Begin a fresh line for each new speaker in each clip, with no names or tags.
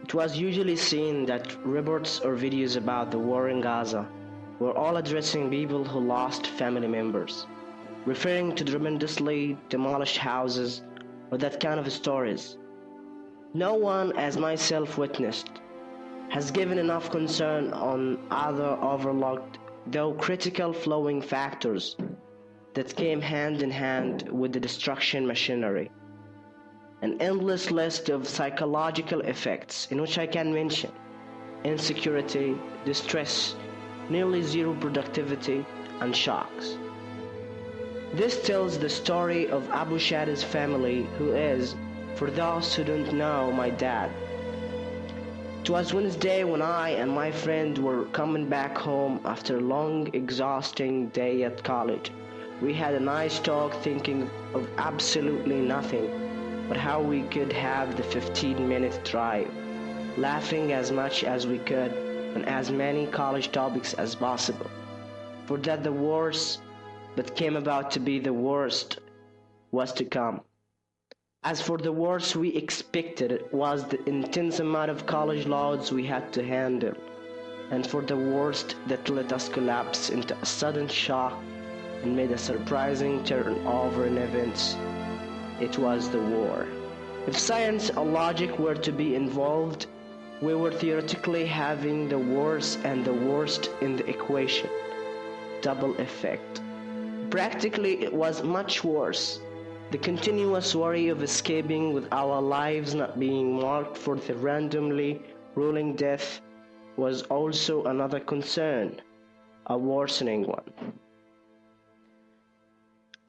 It was usually seen that reports or videos about the war in Gaza were all addressing people who lost family members, referring to tremendously demolished houses or that kind of stories. No one, as myself witnessed, has given enough concern on other overlooked, though critical flowing factors that came hand in hand with the destruction machinery. An endless list of psychological effects in which I can mention insecurity, distress, nearly zero productivity, and shocks. This tells the story of Abu Shadi's family, who is, for those who don't know, my dad. It was Wednesday when I and my friend were coming back home after a long, exhausting day at college. We had a nice talk thinking of absolutely nothing but how we could have the 15-minute drive, laughing as much as we could on as many college topics as possible. For that the worst that came about to be the worst was to come. As for the worst we expected, it was the intense amount of college loads we had to handle. And for the worst that let us collapse into a sudden shock and made a surprising turnover in events, it was the war. If science or logic were to be involved, we were theoretically having the worst and the worst in the equation. Double effect. Practically, it was much worse. The continuous worry of escaping with our lives not being marked for the randomly ruling death was also another concern, a worsening one.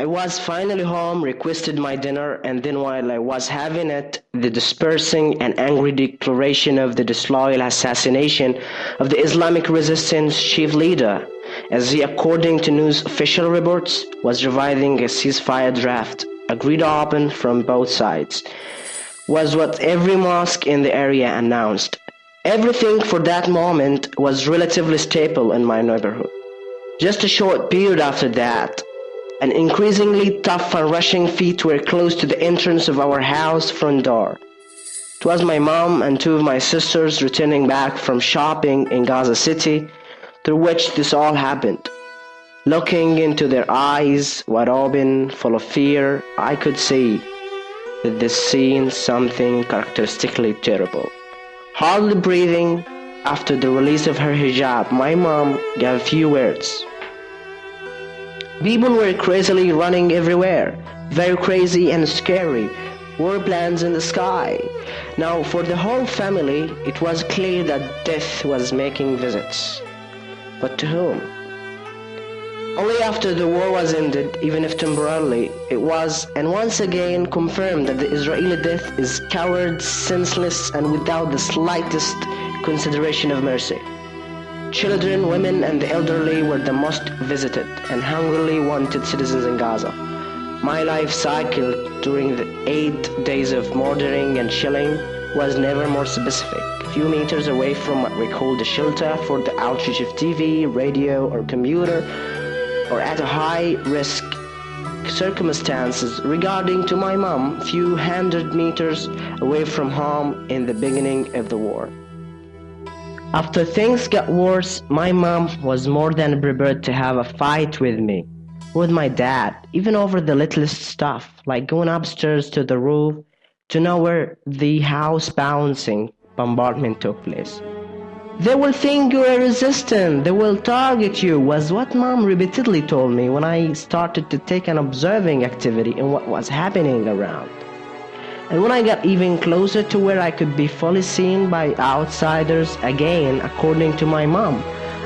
I was finally home, requested my dinner, and then while I was having it, the dispersing and angry declaration of the disloyal assassination of the Islamic resistance chief leader, as he, according to news official reports, was revising a ceasefire draft, agreed upon from both sides, was what every mosque in the area announced. Everything for that moment was relatively stable in my neighborhood. Just a short period after that, and increasingly tough and rushing feet were close to the entrance of our house front door. It was my mom and two of my sisters returning back from shopping in Gaza City, through which this all happened. Looking into their eyes, wide open, full of fear, I could see that this scene something characteristically terrible. Hardly breathing, after the release of her hijab, my mom gave a few words. People were crazily running everywhere, very crazy and scary, war plans in the sky. Now, for the whole family, it was clear that death was making visits. But to whom? Only after the war was ended, even if temporarily, it was, and once again, confirmed that the Israeli death is coward, senseless, and without the slightest consideration of mercy. Children, women, and the elderly were the most visited and hungrily wanted citizens in Gaza. My life cycle during the 8 days of murdering and shelling was never more specific. A few meters away from what we call the shelter for the outage of TV, radio, or computer, or at a high-risk circumstances regarding to my mom, few hundred meters away from home in the beginning of the war. After things got worse, my mom was more than prepared to have a fight with me, with my dad, even over the littlest stuff, like going upstairs to the roof to know where the house-bouncing bombardment took place. They will think you are resistant, they will target you, was what mom repeatedly told me when I started to take an observing activity in what was happening around. And when I got even closer to where I could be fully seen by outsiders, again, according to my mom,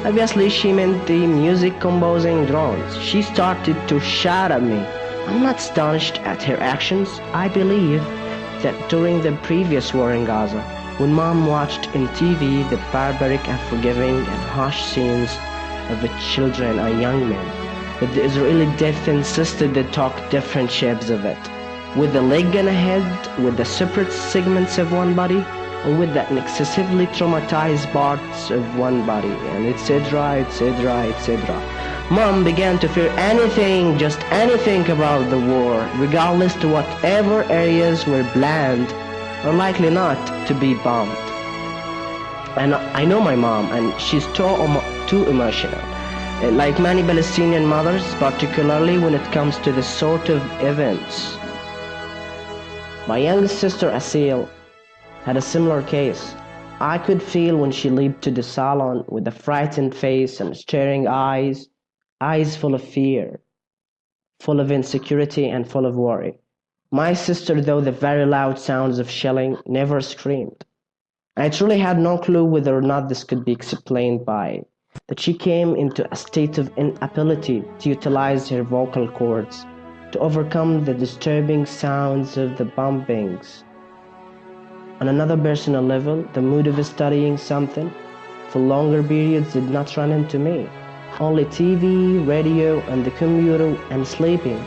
obviously she meant the music composing drones, she started to shout at me. I'm not astonished at her actions. I believe that during the previous war in Gaza, when mom watched in TV the barbaric, unforgiving, and harsh scenes of the children and young men, that the Israeli death insisted they talk different shapes of it, with the leg and a head, with the separate segments of one body, or with the excessively traumatized parts of one body, and etc., etc., etc. Mom began to fear anything, just anything about the war, regardless to whatever areas were planned or likely not to be bombed. And I know my mom, and she's too emotional. Like many Palestinian mothers, particularly when it comes to this sort of events. My youngest sister Asil had a similar case. I could feel when she leaped to the salon with a frightened face and staring eyes, eyes full of fear, full of insecurity and full of worry. My sister, though the very loud sounds of shelling, never screamed. I truly had no clue whether or not this could be explained by that she came into a state of inability to utilize her vocal cords to overcome the disturbing sounds of the bombings. On another personal level, the mood of studying something for longer periods did not run into me. Only TV, radio, and the computer and sleeping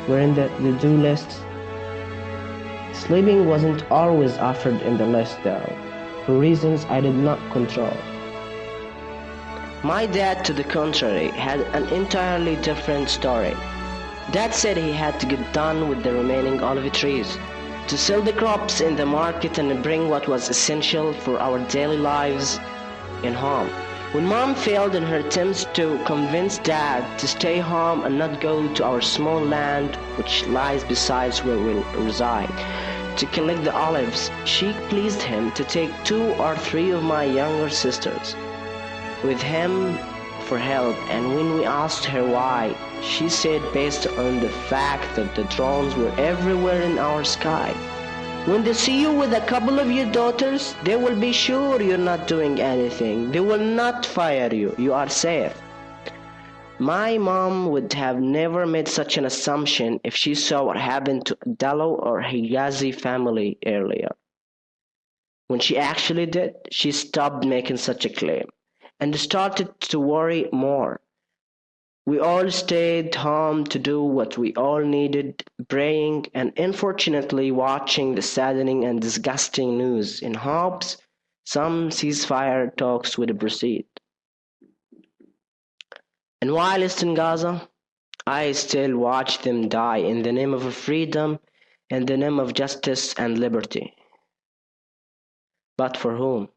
were in the do list. Sleeping wasn't always offered in the list though, for reasons I did not control. My dad, to the contrary, had an entirely different story. Dad said he had to get done with the remaining olive trees, to sell the crops in the market and bring what was essential for our daily lives in home. When Mom failed in her attempts to convince Dad to stay home and not go to our small land which lies beside where we reside, to collect the olives, she pleased him to take 2 or 3 of my younger sisters with him for help, and when we asked her why, she said based on the fact that the drones were everywhere in our sky. When they see you with a couple of your daughters, they will be sure you're not doing anything. They will not fire you. You are safe. My mom would have never made such an assumption if she saw what happened to Dallo or Hijazi family earlier. When she actually did, she stopped making such a claim and started to worry more. We all stayed home to do what we all needed, praying and unfortunately watching the saddening and disgusting news in hopes some ceasefire talks would proceed. And while in Gaza, I still watch them die in the name of freedom, in the name of justice and liberty. But for whom?